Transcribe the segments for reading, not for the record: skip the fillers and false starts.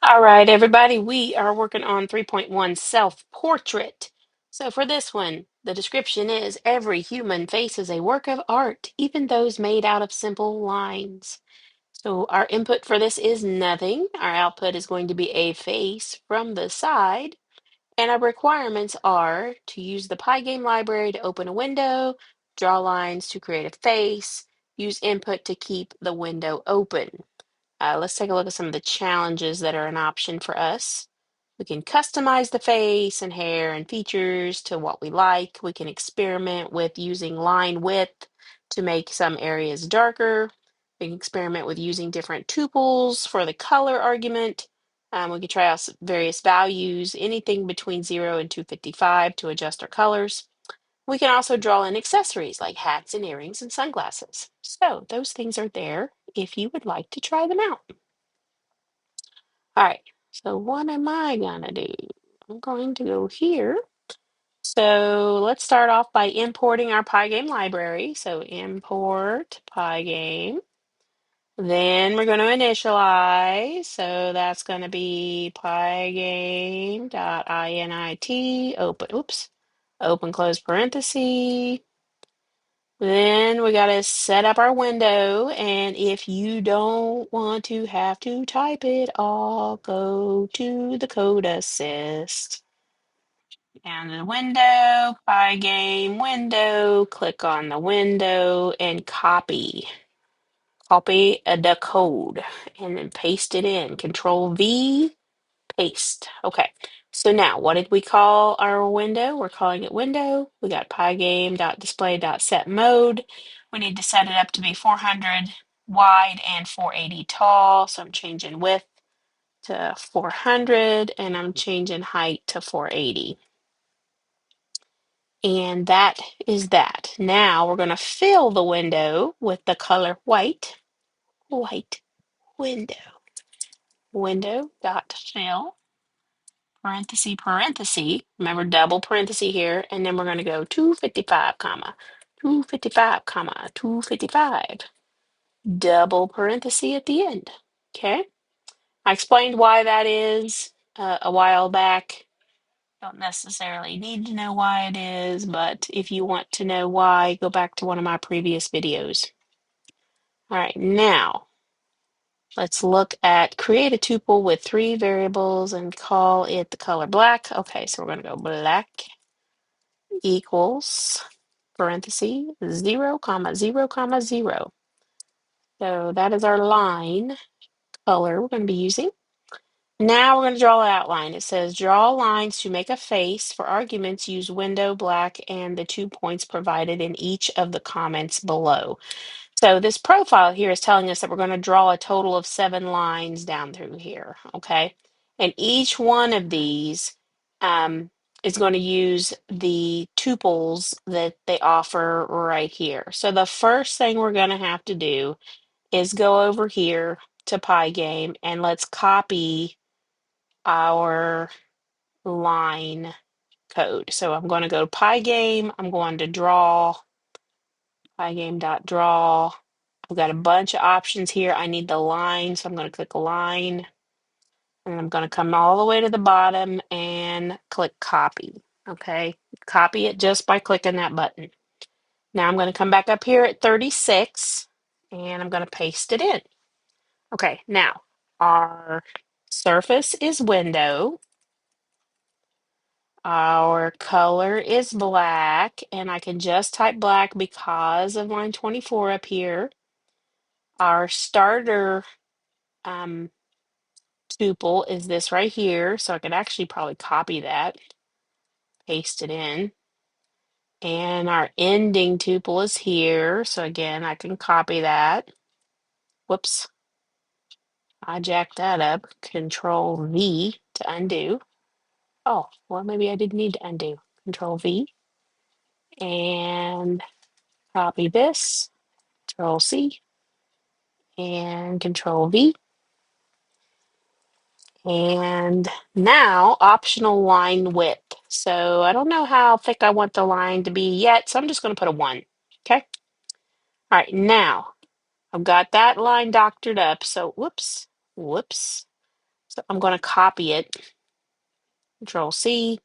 All right, everybody, we are working on 3.1 self-portrait. So for this one, the description is every human face is a work of art, even those made out of simple lines. So our input for this is nothing. Our output is going to be a face from the side. And our requirements are to use the Pygame library to open a window, draw lines to create a face, use input to keep the window open. Let's take a look at some of the challenges that are an option for us. We can customize the face and hair and features to what we like. We can experiment with using line width to make some areas darker. We can experiment with using different tuples for the color argument. We can try out various values, anything between 0 and 255 to adjust our colors. We can also draw in accessories like hats and earrings and sunglasses. So those things are there if you would like to try them out. All right, so what am I gonna do? I'm going to go here. So let's start off by importing our Pygame library. So import Pygame. Then we're going to initialize. So that's going to be pygame.init, open close parenthesis. Then we got to set up our window, and if you don't want to have to type it all, go to the code assist. And the window, Pygame window, click on the window and copy. Copy the code and then paste it in. Control V, paste. Okay, so now what did we call our window? We're calling it window. We got pygame.display.set mode. We need to set it up to be 400 wide and 480 tall. So I'm changing width to 400 and I'm changing height to 480. And that is that. Now we're going to fill the window with the color white. White window. Window dot fill. Parenthesis, remember double parenthesis here, and then we're going to go 255, comma, 255, comma, 255. Double parenthesis at the end. Okay. I explained why that is a while back. Don't necessarily need to know why it is, but if you want to know why, go back to one of my previous videos. All right, now let's look at create a tuple with 3 variables and call it the color black. Okay, so we're going to go black equals parenthesis 0, comma 0, comma 0. So that is our line color we're going to be using. Now we're going to draw an outline. It says draw lines to make a face. For arguments, use window black and the 2 points provided in each of the comments below. So this profile here is telling us that we're going to draw a total of 7 lines down through here, okay? And each one of these is going to use the tuples that they offer right here. So the first thing we're going to have to do is go over here to Pygame and let's copy our line code. So I'm going to go to Pygame, I'm going to draw, Pygame.draw. I've got a bunch of options here. I need the line, so I'm going to click line. And I'm going to come all the way to the bottom and click copy. Okay, copy it just by clicking that button. Now I'm going to come back up here at 36 and I'm going to paste it in. Okay, now our surface is window. Our color is black, and I can just type black because of line 24 up here. Our starter tuple is this right here, so I could actually probably copy that, paste it in. And our ending tuple is here, so again, I can copy that. Whoops, I jacked that up. Control V to undo. Oh, well, maybe I didn't need to undo. Control V. And copy this. Control C. And Control V. And now optional line width. So I don't know how thick I want the line to be yet, so I'm just going to put a 1. Okay. All right, now I've got that line doctored up. So whoops. So I'm going to copy it. Control C.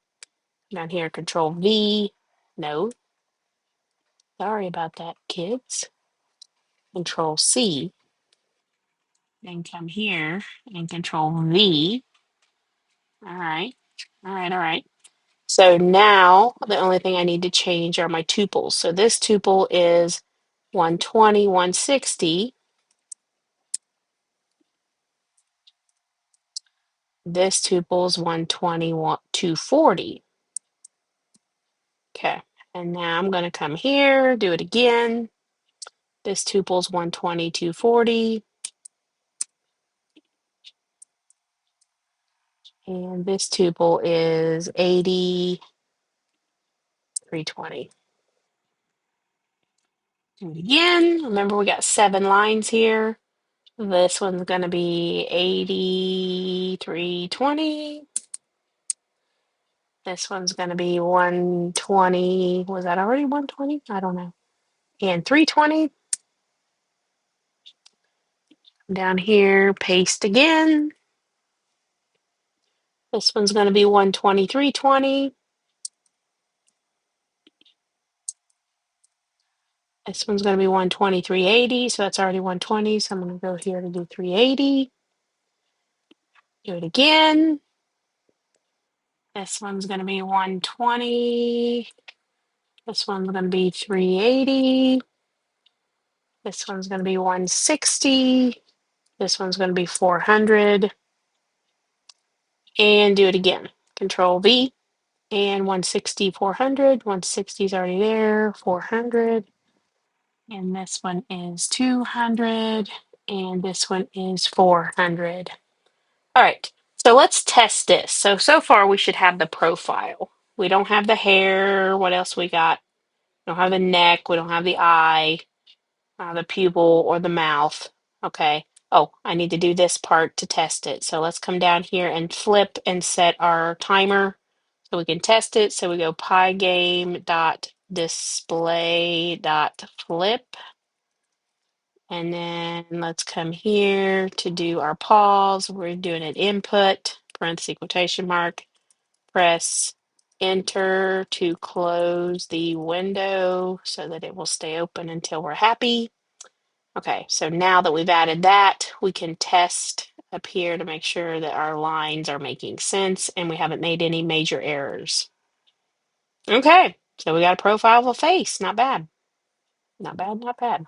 Down here, Control V. No, sorry about that, kids. Control C. Then come here and Control V. All right. All right. All right. So now the only thing I need to change are my tuples. So this tuple is 120, 160. This tuple is 120, 240. Okay. And now I'm going to come here, do it again. This tuple is 120, 240. And this tuple is 80, 320. Do it again. Remember, we got 7 lines here. This one's going to be 80, 320. This one's going to be 120. Was that already 120? I don't know. And 320. Down here, paste again. This one's going to be 120, 320. This one's going to be 120, 380. So that's already 120. So I'm going to go here to do 380. Do it again. This one's going to be 120. This one's going to be 380. This one's going to be 160. This one's going to be 400. And do it again. Control V. And 160, 400. 160 is already there. 400. And this one is 200. And this one is 400. All right. So let's test this. So far we should have the profile. We don't have the hair. What else we got? We don't have the neck. We don't have the eye, the pupil, or the mouth. Okay. Oh, I need to do this part to test it. So let's come down here and flip and set our timer so we can test it. So we go pygame.display.flip. And then let's come here to do our pause. We're doing an input, parenthesis, quotation mark, press enter to close the window so that it will stay open until we're happy. Okay, so now that we've added that, we can test up here to make sure that our lines are making sense and we haven't made any major errors. Okay, so we got a profile of a face. Not bad. Not bad, not bad.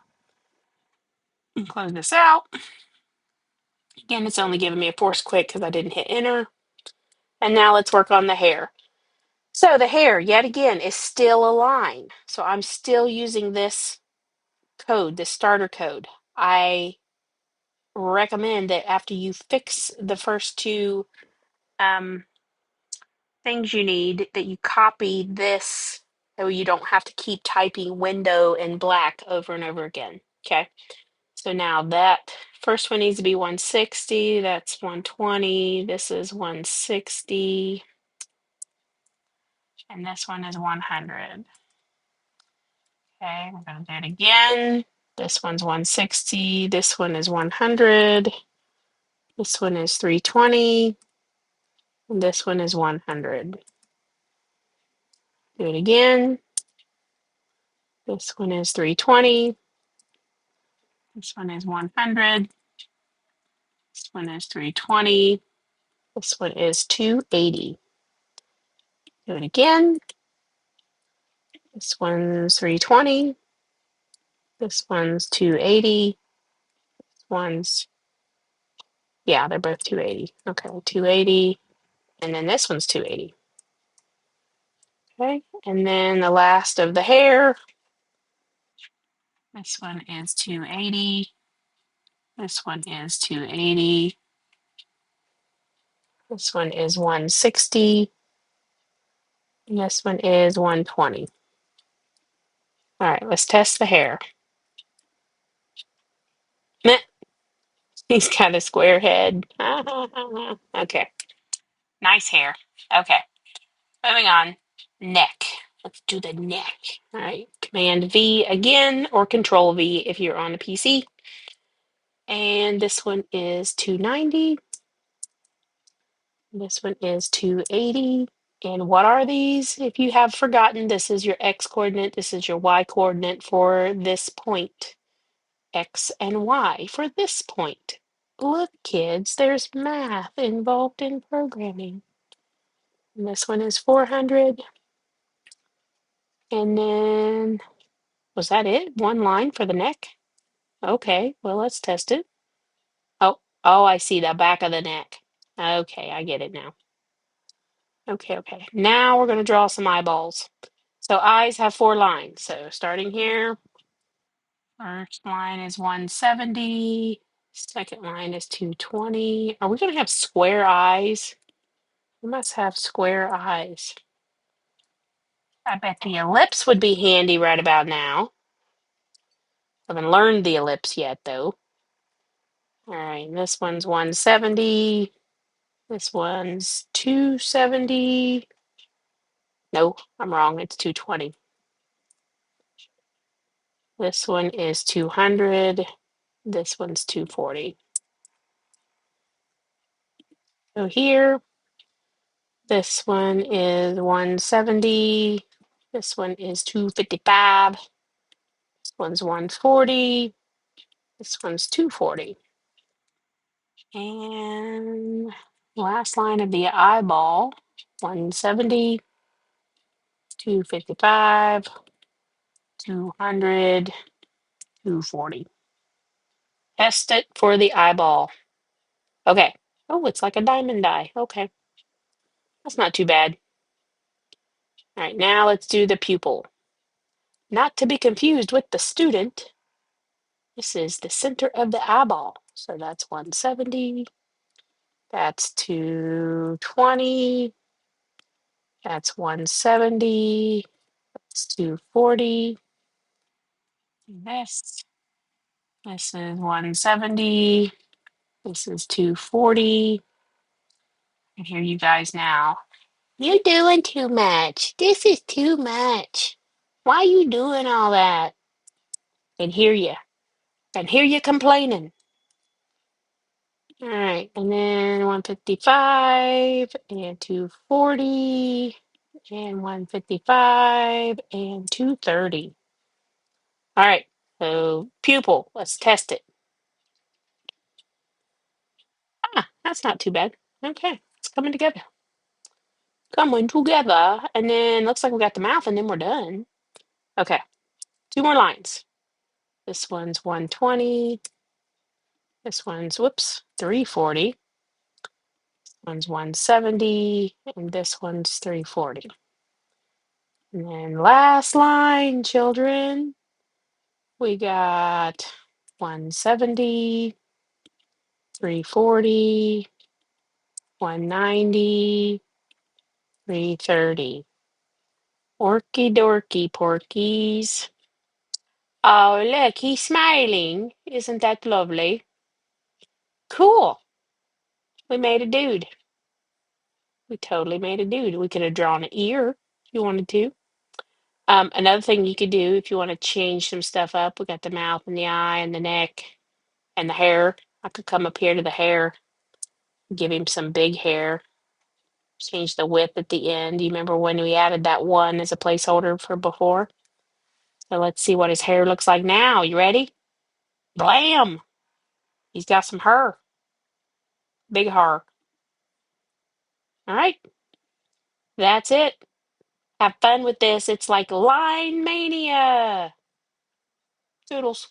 Close this out. Again, it's only giving me a force quit because I didn't hit enter. And now let's work on the hair. So the hair, yet again, is still a line. So I'm still using this code, this starter code. I recommend that after you fix the first two things you need, that you copy this so you don't have to keep typing window in black over and over again. Okay. So now that first one needs to be 160. That's 120. This is 160. And this one is 100. Okay, we're going to do it again. This one's 160. This one is 100. This one is 320. And this one is 100. Do it again. This one is 320. This one is 100. This one is 320. This one is 280. Do it again. This one's 320. This one's 280. This one's, yeah, they're both 280. Okay, 280. And then this one's 280. Okay, and then the last of the hair. This one is 280. This one is 280. This one is 160. And this one is 120. All right, let's test the hair. Meh, he's got a square head. Okay, nice hair. Okay, moving on. Neck. Let's do the neck. All right, Command V again, or Control V if you're on a PC. And this one is 290. This one is 280. And what are these? If you have forgotten, this is your x coordinate, this is your y coordinate for this point. X and Y for this point. Look, kids, there's math involved in programming. And this one is 400. And then, was that it? One line for the neck? Okay, well, let's test it. Oh, I see the back of the neck. Okay, I get it now. Okay. Now we're going to draw some eyeballs. So eyes have 4 lines. So starting here, first line is 170. Second line is 220. Are we going to have square eyes? We must have square eyes. I bet the ellipse would be handy right about now. I haven't learned the ellipse yet, though. All right, this one's 170. This one's 270. No, I'm wrong. It's 220. This one is 200. This one's 240. So here, this one is 170. This one is 255. This one's 140. This one's 240. And last line of the eyeball, 170, 255, 200, 240. Test it for the eyeball. Okay. Oh, it's like a diamond die. Okay. That's not too bad. All right, now let's do the pupil. Not to be confused with the student. This is the center of the eyeball. So that's 170. That's 220. That's 170. That's 240. This is 170. This is 240. I hear you guys now. You're doing too much. This is too much. Why are you doing all that? Can hear you. Can hear you complaining. All right, and then 155 and 240 and 155 and 230. All right, so pupil, let's test it. Ah, that's not too bad. Okay, it's coming together. Coming together. And then looks like we got the mouth and then we're done. Okay, 2 more lines. This one's 120. This one's, whoops, 340. This one's 170. And this one's 340. And then last line, children, we got 170, 340, 190, 330. Orky dorky, porkies. Oh, look, he's smiling. Isn't that lovely? Cool. We made a dude. We totally made a dude. We could have drawn an ear if you wanted to. Another thing you could do if you want to change some stuff up, we got the mouth and the eye and the neck and the hair. I could come up here to the hair, give him some big hair, change the width at the end. You remember when we added that one as a placeholder for before? So let's see what his hair looks like now. You ready? Blam! He's got some hair. Big hair. All right. That's it. Have fun with this. It's like line mania. Toodles.